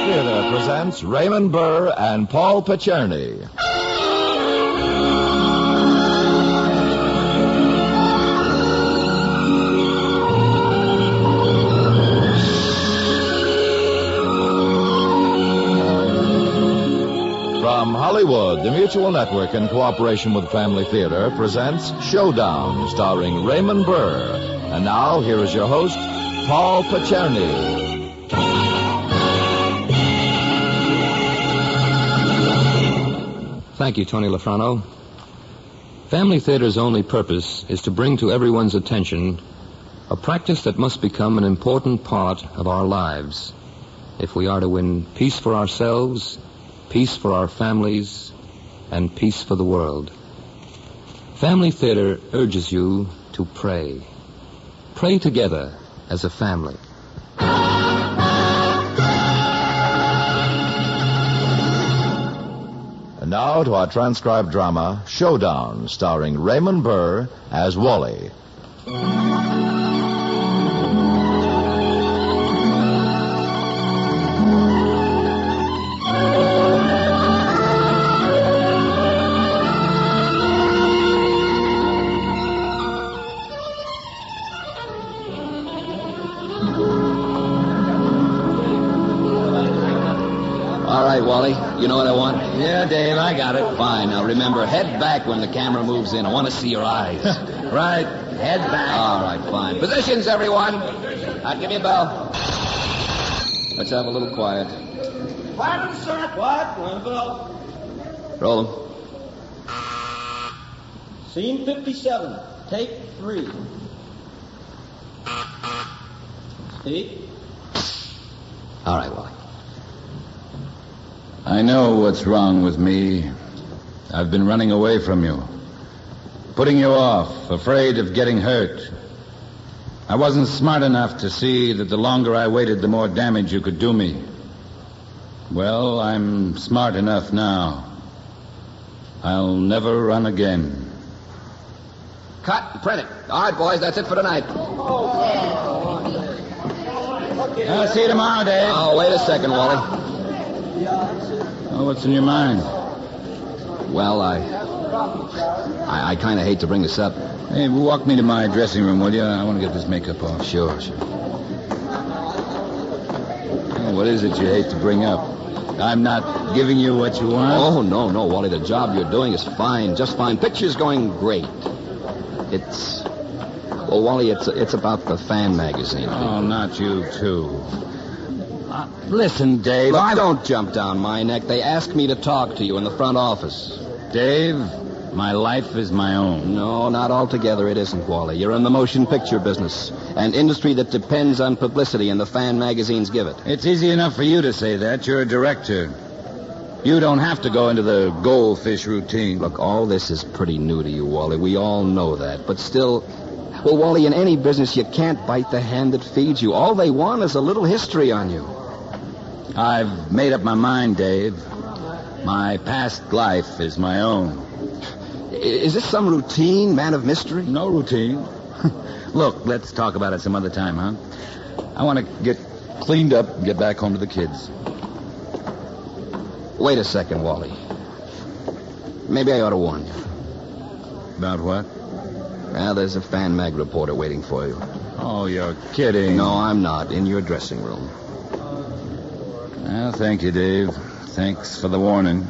Theater presents Raymond Burr and Paul Picerni. From Hollywood, the Mutual Network, in cooperation with Family Theater, presents Showdown, starring Raymond Burr. And now, here is your host, Paul Picerni. Thank you, Tony Lafrano. Family Theater's only purpose is to bring to everyone's attention a practice that must become an important part of our lives if we are to win peace for ourselves, peace for our families, and peace for the world. Family Theater urges you to pray. Pray together as a family. And now to our transcribed drama, Showdown, starring Raymond Burr as Wally. All right, Wally. You know what I want? Yeah, Dave, I got it. Fine. Now, remember, head back when the camera moves in. I want to see your eyes. Right. Head back. All right, fine. Positions, everyone. Give me a bell. Let's have a little quiet. Quiet, sir. What? Well, Roll them. Scene 57. Take 3. Steve? All right, Wally. I know what's wrong with me. I've been running away from you, putting you off, afraid of getting hurt. I wasn't smart enough to see that the longer I waited, the more damage you could do me. Well, I'm smart enough now. I'll never run again. Cut. Print it. All right, boys, that's it for tonight. I'll see you tomorrow, Dave. Oh, wait a second, Wally. Oh, what's in your mind? Well, I kind of hate to bring this up. Hey, walk me to my dressing room, will you? I want to get this makeup off. Sure. Oh, what is it you hate to bring up? I'm not giving you what you want? Oh, no, Wally. The job you're doing is fine. Just fine. Picture's going great. Well, Wally, it's about the fan magazine. Oh, not you, too. Listen, Dave. Look, don't jump down my neck. They asked me to talk to you in the front office. Dave, my life is my own. No, not altogether it isn't, Wally. You're in the motion picture business, an industry that depends on publicity, and the fan magazines give it. It's easy enough for you to say that. You're a director. You don't have to go into the goldfish routine. Look, all this is pretty new to you, Wally. We all know that. But still, well, Wally, in any business, you can't bite the hand that feeds you. All they want is a little history on you. I've made up my mind, Dave. My past life is my own. Is this some routine, man of mystery? No routine. Look, let's talk about it some other time, huh? I want to get cleaned up and get back home to the kids. Wait a second, Wally. Maybe I ought to warn you. About what? Well, there's a fan mag reporter waiting for you. Oh, you're kidding. No, I'm not. In your dressing room. Well, thank you, Dave. Thanks for the warning.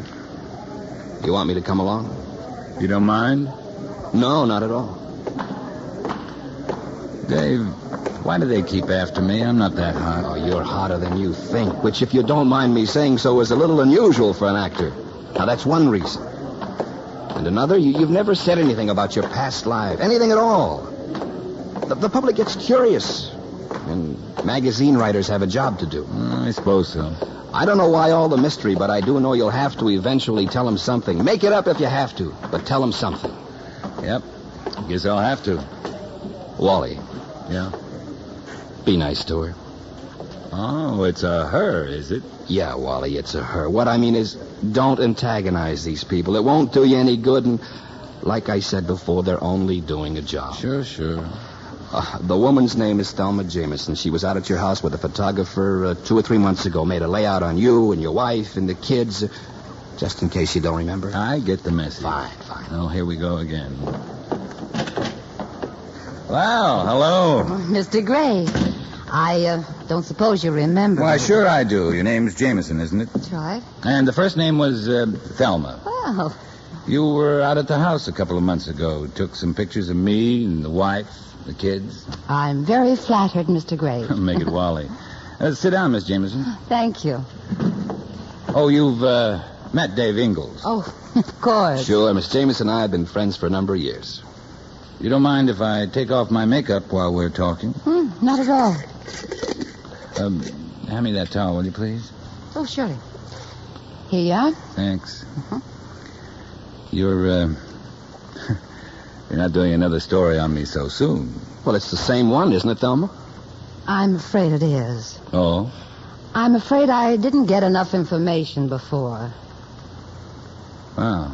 You want me to come along? You don't mind? No, not at all. Dave, why do they keep after me? I'm not that hot. Oh, you're hotter than you think, which, if you don't mind me saying so, is a little unusual for an actor. Now, that's one reason. And another, you've never said anything about your past life. Anything at all. The public gets curious. And magazine writers have a job to do. I suppose so. I don't know why all the mystery, but I do know you'll have to eventually tell them something. Make it up if you have to, but tell them something. Yep. Guess I'll have to. Wally. Yeah? Be nice to her. Oh, it's a her, is it? Yeah, Wally, it's a her. What I mean is, don't antagonize these people. It won't do you any good, and like I said before, they're only doing a job. Sure. The woman's name is Thelma Jameson. She was out at your house with a photographer 2 or 3 months ago. Made a layout on you and your wife and the kids. Just in case you don't remember. I get the message. Fine. Oh, here we go again. Well, hello. Mr. Gray, I don't suppose you remember. Why, me. sure I do. Your name's Jameson, isn't it? That's right. And the first name was Thelma. Well, You were out at the house a couple of months ago. Took some pictures of me and the wife, the kids. I'm very flattered, Mr. Gray. Make it Wally. Sit down, Miss Jameson. Thank you. Oh, you've met Dave Ingalls. Oh, of course. Sure, Miss Jameson and I have been friends for a number of years. You don't mind if I take off my makeup while we're talking? Not at all. Hand me that towel, will you, please? Oh, surely. Here you are. Thanks. You're, you're not doing another story on me so soon. Well, it's the same one, isn't it, Thelma? I'm afraid it is. Oh? I'm afraid I didn't get enough information before. Wow.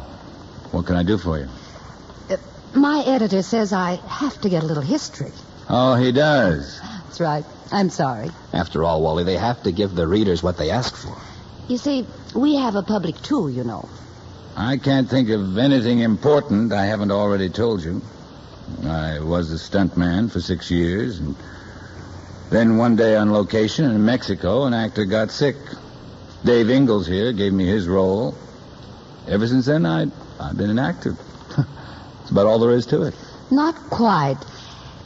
What can I do for you? My editor says I have to get a little history. Oh, he does. That's right. I'm sorry. After all, Wally, they have to give the readers what they ask for. You see, we have a public too, you know. I can't think of anything important I haven't already told you. I was a stuntman for 6 years, and then one day on location in Mexico, an actor got sick. Dave Ingalls here gave me his role. Ever since then, I've been an actor. That's about all there is to it. Not quite.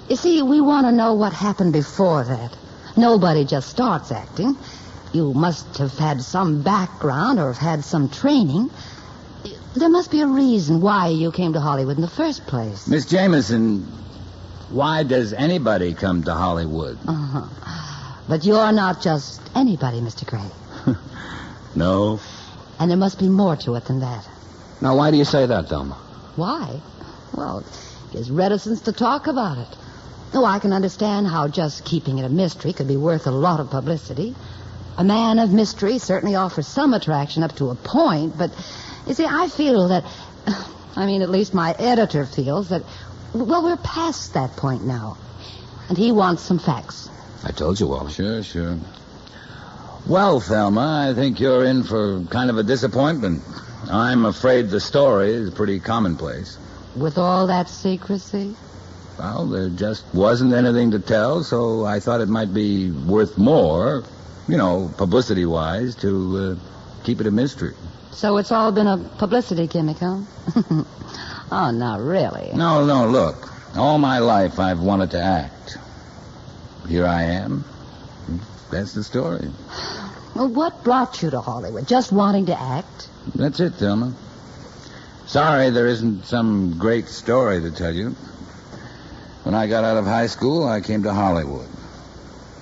You see, we want to know what happened before that. Nobody just starts acting. You must have had some background or have had some training. There must be a reason why you came to Hollywood in the first place. Miss Jameson, why does anybody come to Hollywood? But you're not just anybody, Mr. Gray. No. And there must be more to it than that. Now, why do you say that, Thelma? Why? Well, his reticence to talk about it. Oh, I can understand how just keeping it a mystery could be worth a lot of publicity. A man of mystery certainly offers some attraction up to a point, but, you see, I feel that, at least my editor feels that, well, we're past that point now. And he wants some facts. I told you, Wally. Sure. Well, Thelma, I think you're in for kind of a disappointment. I'm afraid the story is pretty commonplace. With all that secrecy? Well, there just wasn't anything to tell, so I thought it might be worth more, publicity-wise, to keep it a mystery. So it's all been a publicity gimmick, huh? Oh, not really. No, look. All my life I've wanted to act. Here I am. That's the story. Well, what brought you to Hollywood? Just wanting to act? That's it, Thelma. Sorry there isn't some great story to tell you. When I got out of high school, I came to Hollywood.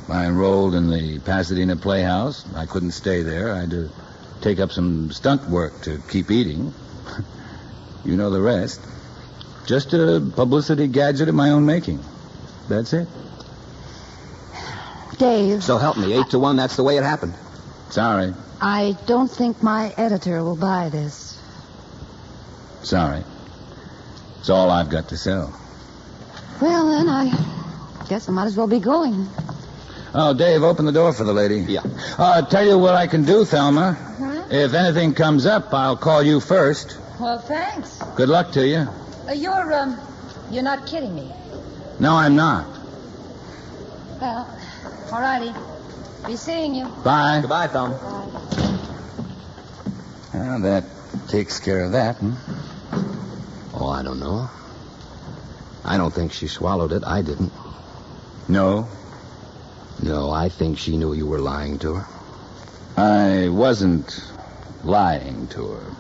I enrolled in the Pasadena Playhouse. I couldn't stay there. I had to take up some stunt work to keep eating. You know the rest. Just a publicity gadget of my own making. That's it. Dave. So help me, 8-1, that's the way it happened. Sorry. I don't think my editor will buy this. Sorry. It's all I've got to sell. Well, then, I guess I might as well be going. Oh, Dave, open the door for the lady. Yeah. Tell you what I can do, Thelma. Huh? If anything comes up, I'll call you first. Well, thanks. Good luck to you. You're not kidding me. No, I'm not. Well, all righty. Be seeing you. Bye. Goodbye, Thelma. Well, that takes care of that, Oh, I don't know. I don't think she swallowed it. I didn't. No, No, I think she knew you were lying to her. I wasn't lying to her.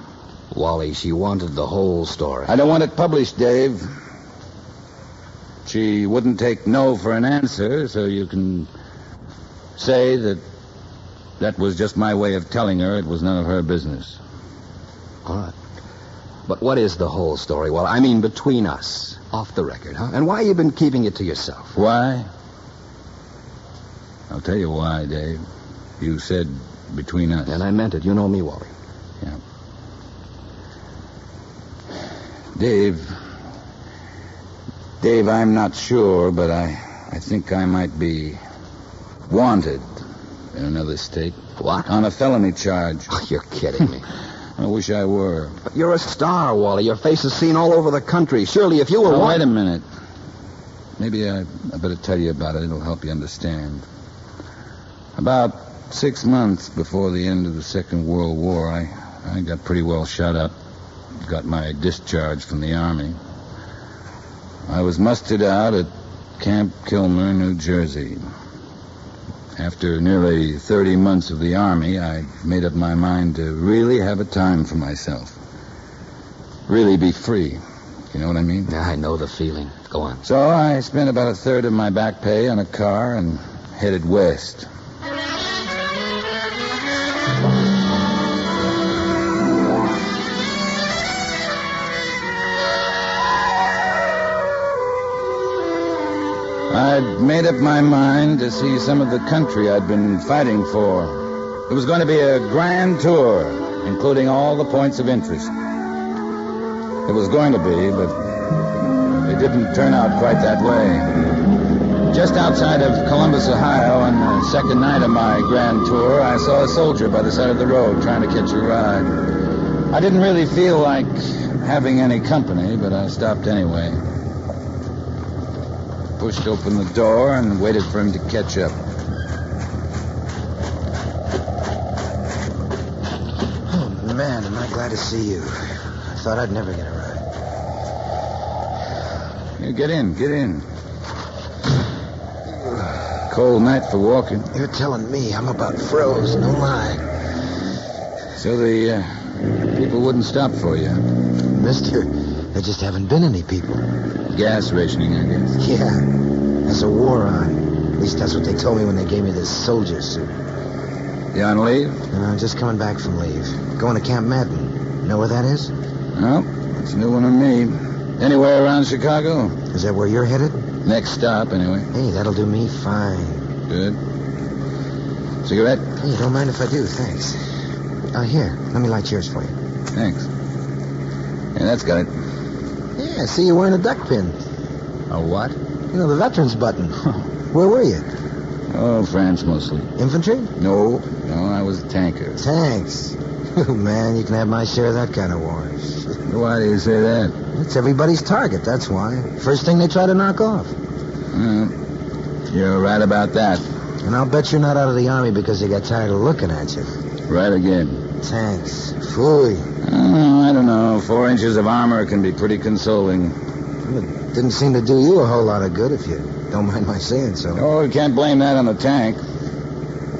Wally, she wanted the whole story. I don't want it published, Dave. She wouldn't take no for an answer, so you can say that was just my way of telling her it was none of her business. All right. But what is the whole story? Well, between us, off the record, huh? And why you been keeping it to yourself? Why? I'll tell you why, Dave. You said between us. And I meant it. You know me, Wally. Yeah. Dave, Dave, I'm not sure, but I think I might be wanted in another state. What? On a felony charge. Oh, you're kidding me. I wish I were. But you're a star, Wally. Your face is seen all over the country. Surely if you were... Wait a minute. Maybe I better tell you about it. It'll help you understand. About 6 months before the end of the Second World War, I got pretty well shot up. Got my discharge from the Army. I was mustered out at Camp Kilmer, New Jersey. After nearly 30 months of the Army, I made up my mind to really have a time for myself. Really be free. You know what I mean? Yeah, I know the feeling. Go on. So I spent about a third of my back pay on a car and headed west. I'd made up my mind to see some of the country I'd been fighting for. It was going to be a grand tour, including all the points of interest. It was going to be, but it didn't turn out quite that way. Just outside of Columbus, Ohio, on the second night of my grand tour, I saw a soldier by the side of the road trying to catch a ride. I didn't really feel like having any company, but I stopped anyway. Pushed open the door and waited for him to catch up. Oh, man, am I glad to see you. I thought I'd never get a ride. Here, get in. Cold night for walking. You're telling me I'm about froze, no lie. So the people wouldn't stop for you. Mister, there just haven't been any people. Gas rationing, I guess. Yeah, there's a war on. At least that's what they told me when they gave me this soldier suit. You on leave? I'm just coming back from leave. Going to Camp Madden. Know where that is? No, it's a new one on me. Anywhere around Chicago? Is that where you're headed? Next stop, anyway. Hey, that'll do me fine. Good. Cigarette? Hey, don't mind if I do, thanks. Here, let me light yours for you. Thanks. Yeah, that's got it. Yeah, I see you're wearing a duck pin. A what? You know, the veterans button. Where were you? Oh, France mostly. Infantry? No, I was a tanker. Tanks. Oh, man, you can have my share of that kind of war. Why do you say that? It's everybody's target, that's why. First thing they try to knock off. You're right about that. And I'll bet you're not out of the Army because they got tired of looking at you. Right again. Tanks. Phooey. Oh, I don't know. 4 inches of armor can be pretty consoling. It didn't seem to do you a whole lot of good, if you don't mind my saying so. Oh, you can't blame that on the tank.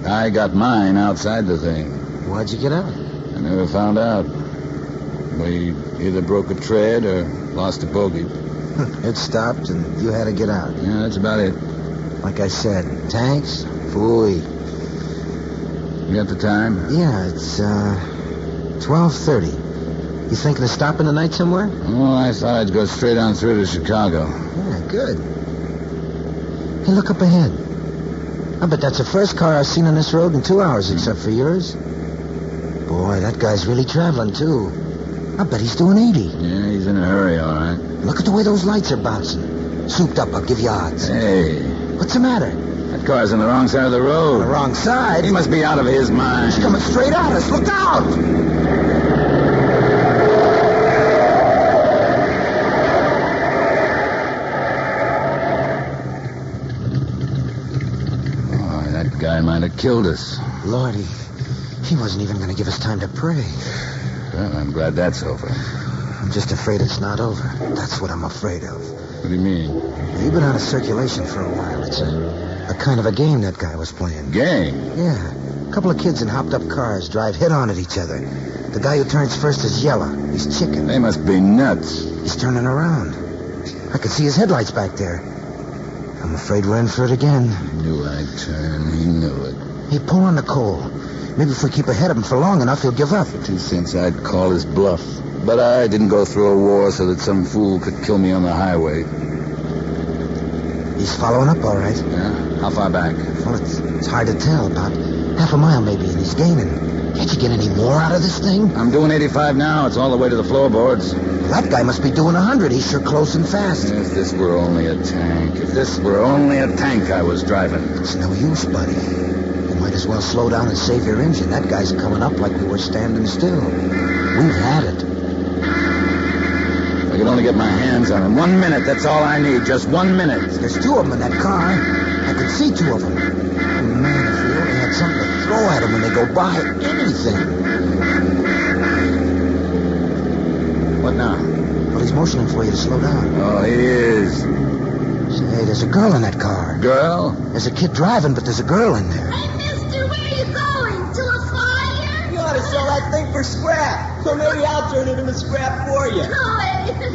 I got mine outside the thing. Why'd you get out? I never found out. We either broke a tread or lost a bogey. It stopped, and you had to get out. Yeah, that's about it. Like I said, tanks, phooey. You got the time? Yeah, it's 12:30. You thinking of stopping the night somewhere? Oh, I thought I'd go straight on through to Chicago. Yeah, good. Hey, look up ahead. I bet that's the first car I've seen on this road in 2 hours, except for yours. Boy, that guy's really traveling, too. I bet he's doing 80. Yeah, he's in a hurry, all right. Look at the way those lights are bouncing. Souped up, I'll give you odds. Hey. What's the matter? That car's on the wrong side of the road. On the wrong side? He must be out of his mind. He's coming straight at us. Look out! Oh, that guy might have killed us. Lordy, he wasn't even going to give us time to pray. Well, I'm glad that's over. I'm just afraid it's not over. That's what I'm afraid of. What do you mean? You've been out of circulation for a while. It's a kind of a game that guy was playing. Game? Yeah. A couple of kids in hopped-up cars drive head-on at each other. The guy who turns first is yellow. He's chicken. They must be nuts. He's turning around. I can see his headlights back there. I'm afraid we're in for it again. He knew I'd turn. He knew it. Hey, pull on the coal. Maybe if we keep ahead of him for long enough, he'll give up. For 2 cents, I'd call his bluff. But I didn't go through a war so that some fool could kill me on the highway. He's following up, all right. Yeah? How far back? Well, it's hard to tell. About Half a mile maybe, and he's gaining. Can't you get any more out of this thing? I'm doing 85 now. It's all the way to the floorboards. That guy must be doing 100. He's sure close and fast. If this were only a tank. If this were only a tank I was driving. It's no use, buddy. You might as well slow down and save your engine. That guy's coming up like we were standing still. We've had it. If I could only get my hands on him. 1 minute, that's all I need. Just 1 minute. There's 2 of them in that car. I could see 2 of them. Oh, man, if we only had something to throw at them when they go by. Anything. What now? Well, he's motioning for you to slow down. Oh, he is. Say, there's a girl in that car. Girl? There's a kid driving, but there's a girl in there. Hey, mister, where are you going? To a fire? You ought to sell that thing for scrap. So maybe I'll turn it into scrap for you.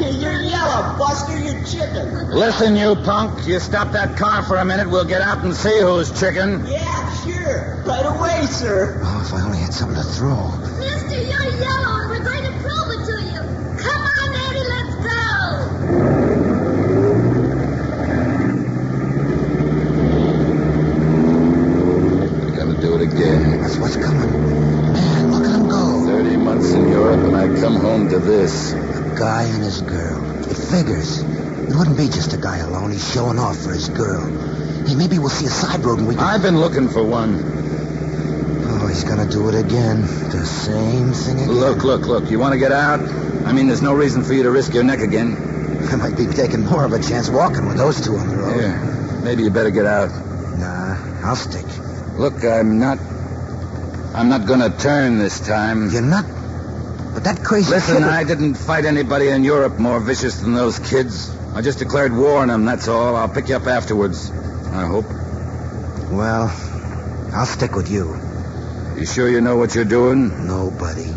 You're yellow, Buster. You're chicken. Listen, you punk. You stop that car for a minute. We'll get out and see who's chicken. Yeah, sure. Right away, sir. Oh, if I only had something to throw. Mister, you're yellow, and we're going to prove it to you. Come on, Eddie, let's go. I gotta do it again. That's what's coming. Man, look at him go. 30 months in Europe, and I come home to this. A guy and his girl. It figures. It wouldn't be just a guy alone. He's showing off for his girl. Hey, maybe we'll see a side road and we can... I've been looking for one. Oh, he's gonna do it again. The same thing again. Look. You want to get out? I mean, there's no reason for you to risk your neck again. I might be taking more of a chance walking with those 2 on the road. Here, maybe you better get out. Nah, I'll stick. Look, I'm not gonna turn this time. You're not... But that crazy Listen, kid... I didn't fight anybody in Europe more vicious than those kids. I just declared war on them, that's all. I'll pick you up afterwards, I hope. Well, I'll stick with you. You sure you know what you're doing? No, buddy.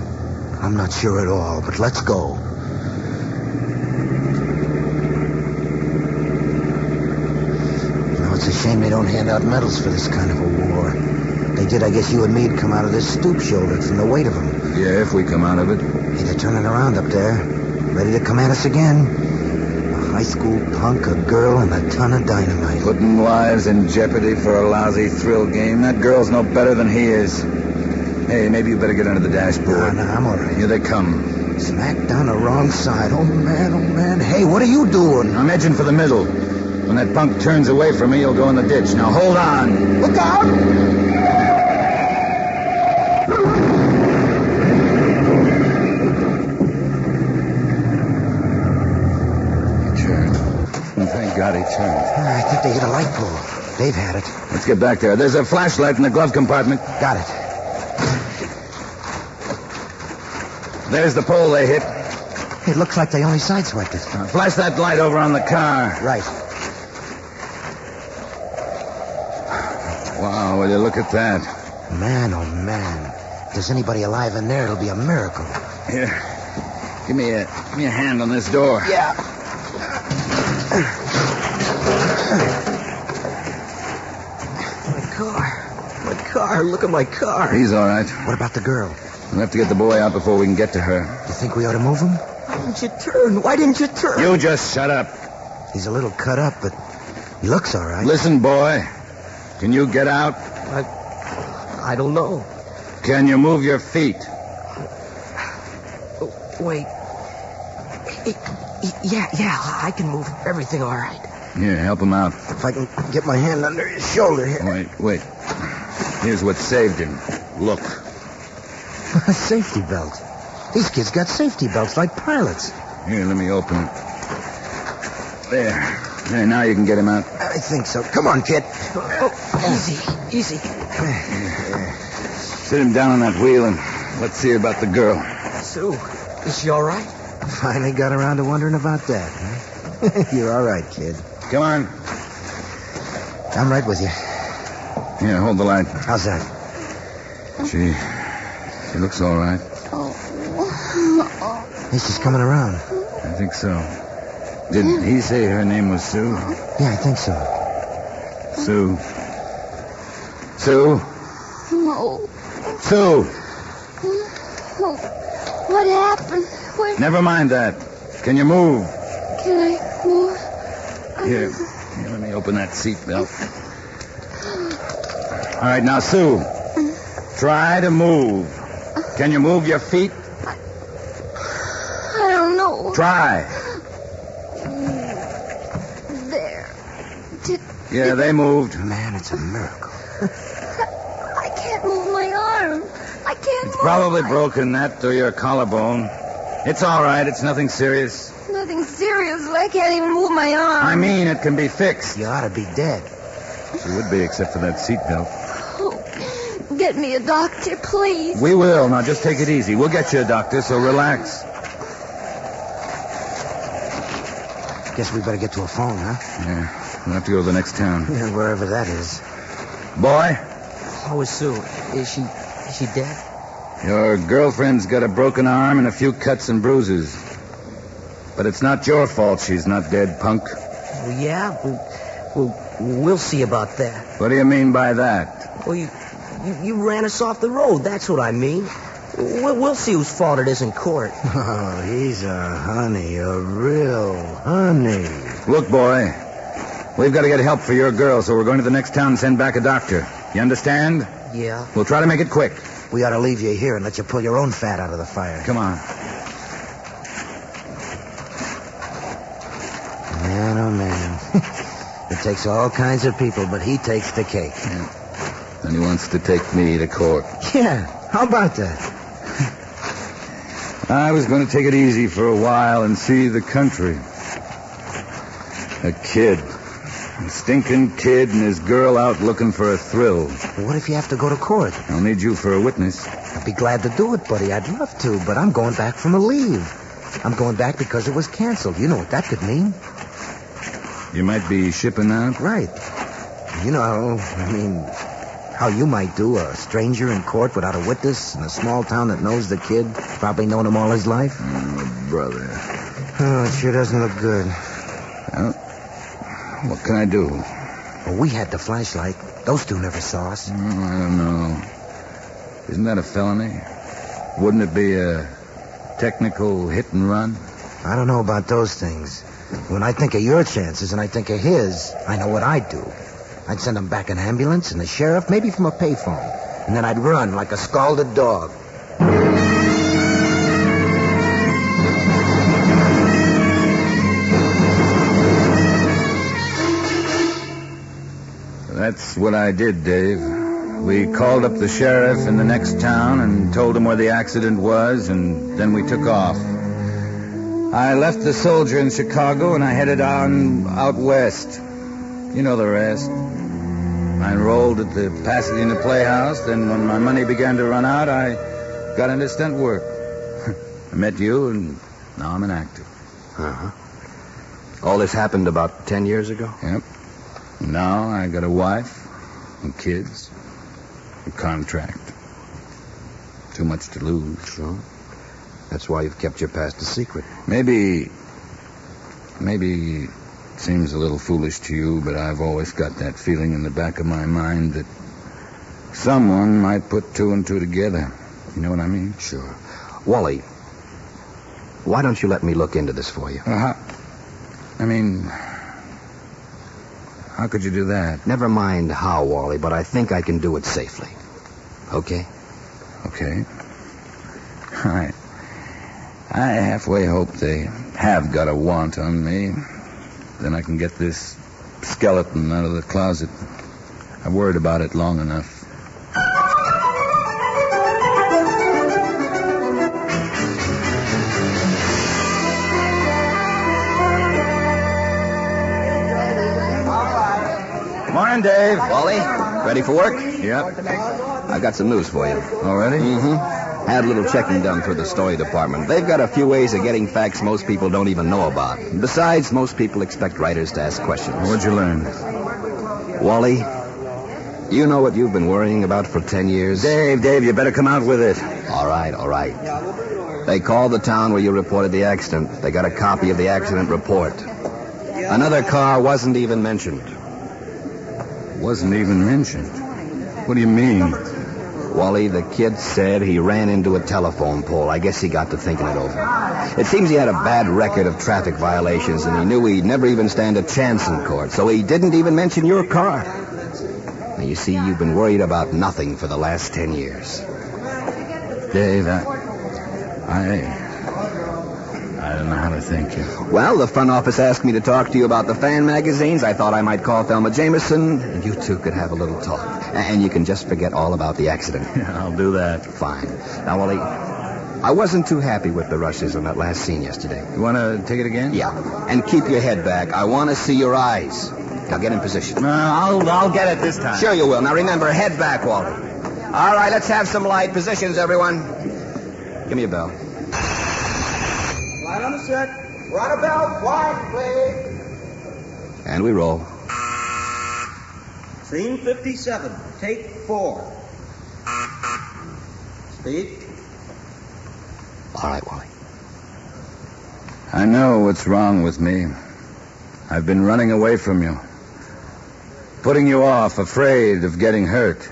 I'm not sure at all, but let's go. You know, it's a shame they don't hand out medals for this kind of a war. They did, I guess you and me'd come out of this stoop-shouldered from the weight of them. Yeah, if we come out of it. Hey, they're turning around up there. Ready to come at us again. A high school punk, a girl, and a ton of dynamite. Putting lives in jeopardy for a lousy thrill game. That girl's no better than he is. Hey, maybe you better get under the dashboard. No, I'm all right. Here they come. Smack down the wrong side. Oh, man. Hey, what are you doing? I'm edging for the middle. When that punk turns away from me, he'll go in the ditch. Now, hold on. Look out! Thank God he turned. I think they hit a light pole. They've had it. Let's get back there. There's a flashlight in the glove compartment. Got it. There's the pole they hit. It looks like they only sideswiped it. Flash that light over on the car. Right. Wow, will you look at that? Man, oh, man. If there's anybody alive in there, it'll be a miracle. Here. Give me a hand on this door. Yeah. My car. Look at my car. He's all right. What about the girl? We'll have to get the boy out before we can get to her. You think we ought to move him? Why didn't you turn? You just shut up. He's a little cut up, but he looks all right. Listen, boy. Can you get out? I don't know. Can you move your feet? Wait. Yeah, I can move everything all right. Here, help him out. If I can get my hand under his shoulder here. Wait. Here's what saved him. Look. A safety belt. These kids got safety belts like pilots. Here, let me open it. There, now you can get him out. I think so. Come on, kid. Easy. Sit him down on that wheel and let's see about the girl. Sue, is she all right? Finally got around to wondering about that, huh? You're all right, kid. Come on. I'm right with you. Here, hold the light. How's that? She looks all right. Hey, she's coming around. I think so. Did he say her name was Sue? Yeah, I think so. Sue? No. Sue! What happened? Never mind that. Can you move? Can I move? Here, let me open that seat belt. All right, now, Sue. Try to move. Can you move your feet? I don't know. Try. There. Yeah, they moved. Man, it's a miracle. I can't move my arm. I can't It's move probably my... broken that or your collarbone. It's all right. It's nothing serious. Nothing serious. I can't even move my arm. I mean, it can be fixed. You ought to be dead. It would be, except for that seatbelt. Oh, get me a doctor, please. We will. Now, just take it easy. We'll get you a doctor, so relax. Guess we better get to a phone, huh? Yeah, we'll have to go to the next town. Yeah, wherever that is. Boy, How is Sue? Is she dead? your girlfriend's got a broken arm and a few cuts and bruises. But it's not your fault she's not dead, punk. Well, yeah. We'll see about that. What do you mean by that? Well, you ran us off the road. That's what I mean. We'll see whose fault it is in court. Oh, he's a honey, a real honey. Look, boy, we've got to get help for your girl, so we're going to the next town and send back a doctor. You understand? Yeah. We'll try to make it quick. We ought to leave you here and let you pull your own fat out of the fire. Come on. Man, oh, man. It takes all kinds of people, but he takes the cake. Yeah. And he wants to take me to court. Yeah, how about that? I was going to take it easy for a while and see the country. A kid. A stinking kid and his girl out looking for a thrill. What if you have to go to court? I'll need you for a witness. I'd be glad to do it, buddy. I'd love to, but I'm going back from a leave. I'm going back because it was canceled. You know what that could mean. You might be shipping out? Right. You know, how you might do, a stranger in court without a witness in a small town that knows the kid, probably known him all his life. Oh, brother. Oh, it sure doesn't look good. Well, what can I do? Well, we had the flashlight. Those two never saw us. Oh, I don't know. Isn't that a felony? Wouldn't it be a technical hit and run? I don't know about those things. When I think of your chances and I think of his, I know what I'd do. I'd send him back an ambulance and the sheriff, maybe from a payphone. And then I'd run like a scalded dog. That's what I did, Dave. We called up the sheriff in the next town and told him where the accident was, and then we took off. I left the soldier in Chicago, and I headed on out west. You know the rest. I enrolled at the Pasadena Playhouse. Then when my money began to run out, I got into stunt work. I met you, and now I'm an actor. Uh-huh. All this happened about 10 years ago? Yep. Now I got a wife and kids, a contract. Too much to lose. Sure. That's why you've kept your past a secret. Maybe it seems a little foolish to you, but I've always got that feeling in the back of my mind that someone might put two and two together. You know what I mean? Sure. Wally, why don't you let me look into this for you? How could you do that? Never mind how, Wally, but I think I can do it safely. Okay? Okay. I halfway hope they have got a want on me. Then I can get this skeleton out of the closet. I've worried about it long enough. Morning, Dave. Wally, ready for work? Yep. I've got some news for you. Already? Mm-hmm. Had a little checking done for the story department. They've got a few ways of getting facts most people don't even know about. Besides, most people expect writers to ask questions. What'd you learn? Wally, you know what you've been worrying about for 10 years? Dave, you better come out with it. All right. They called the town where you reported the accident. They got a copy of the accident report. Another car wasn't even mentioned. Wasn't even mentioned? What do you mean? Wally, the kid said he ran into a telephone pole. I guess he got to thinking it over. It seems he had a bad record of traffic violations, and he knew he'd never even stand a chance in court, so he didn't even mention your car. You see, you've been worried about nothing for the last 10 years. Dave, I don't know how to thank you. Well, the front office asked me to talk to you about the fan magazines. I thought I might call Thelma Jameson, and you two could have a little talk. And you can just forget all about the accident. Yeah, I'll do that. Fine. Now, Wally, I wasn't too happy with the rushes on that last scene yesterday. You want to take it again? Yeah. And keep your head back. I want to see your eyes. Now, get in position. I'll get it this time. Sure you will. Now, remember, head back, Wally. All right, let's have some light positions, everyone. Give me a bell. Light on the set. We're on a bell. Quiet, please. And we roll. Scene 57. Take 4. Speed. All right, Wally. I know what's wrong with me. I've been running away from you. Putting you off, afraid of getting hurt.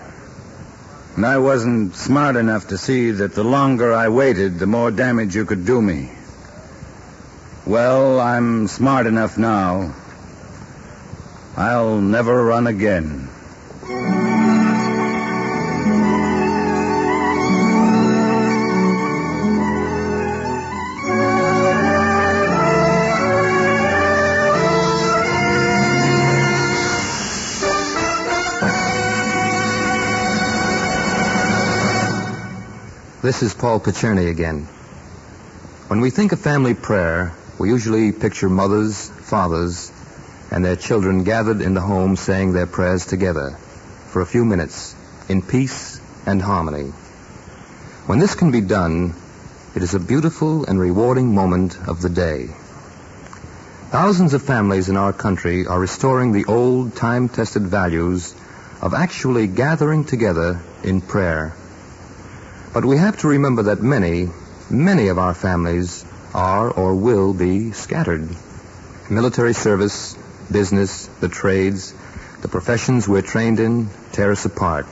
And I wasn't smart enough to see that the longer I waited, the more damage you could do me. Well, I'm smart enough now. I'll never run again. This is Paul Picerni again. When we think of family prayer, we usually picture mothers, fathers, and their children gathered in the home saying their prayers together for a few minutes in peace and harmony. When this can be done, it is a beautiful and rewarding moment of the day. Thousands of families in our country are restoring the old, time-tested values of actually gathering together in prayer. But we have to remember that many of our families are or will be scattered. Military service, business, the trades, the professions we're trained in tear us apart.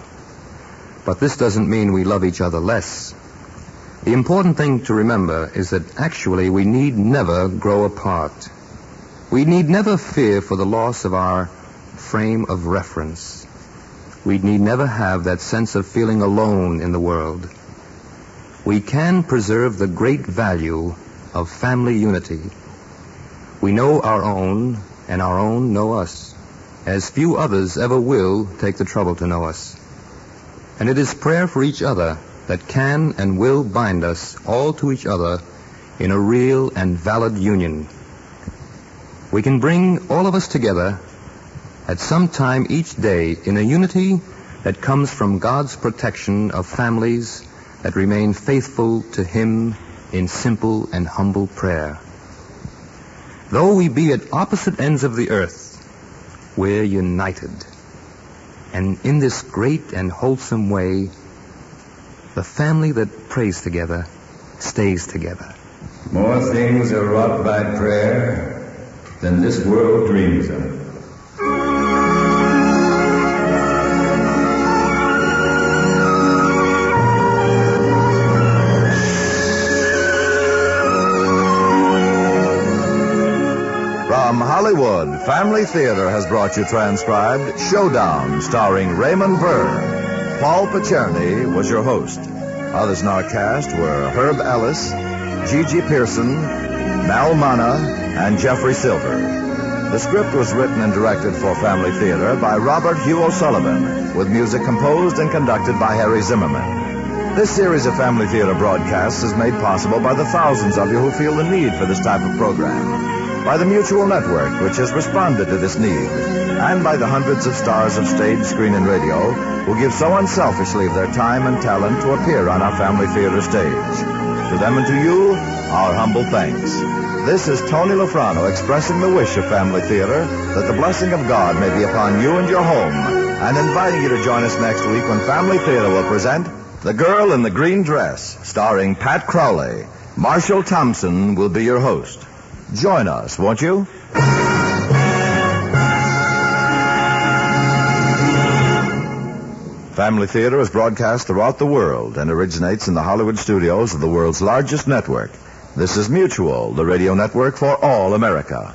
But this doesn't mean we love each other less. The important thing to remember is that actually we need never grow apart. We need never fear for the loss of our frame of reference. We need never have that sense of feeling alone in the world. We can preserve the great value of family unity. We know our own, and our own know us, as few others ever will take the trouble to know us. And it is prayer for each other that can and will bind us all to each other in a real and valid union. We can bring all of us together at some time each day in a unity that comes from God's protection of families that remain faithful to Him in simple and humble prayer. Though we be at opposite ends of the earth, we're united. And in this great and wholesome way, the family that prays together stays together. More things are wrought by prayer than this world dreams of. From Hollywood, Family Theater has brought you transcribed Showdown, starring Raymond Burr. Paul Picerni was your host. Others in our cast were Herb Ellis, Gigi Pearson, Mal Mana, and Jeffrey Silver. The script was written and directed for Family Theater by Robert Hugh O'Sullivan, with music composed and conducted by Harry Zimmerman. This series of Family Theater broadcasts is made possible by the thousands of you who feel the need for this type of program, by the Mutual Network, which has responded to this need, and by the hundreds of stars of stage, screen, and radio who give so unselfishly of their time and talent to appear on our Family Theater stage. To them and to you, our humble thanks. This is Tony Lafrano expressing the wish of Family Theater that the blessing of God may be upon you and your home, and inviting you to join us next week when Family Theater will present The Girl in the Green Dress, starring Pat Crowley. Marshall Thompson will be your host. Join us, won't you? Family Theater is broadcast throughout the world and originates in the Hollywood studios of the world's largest network. This is Mutual, the radio network for all America.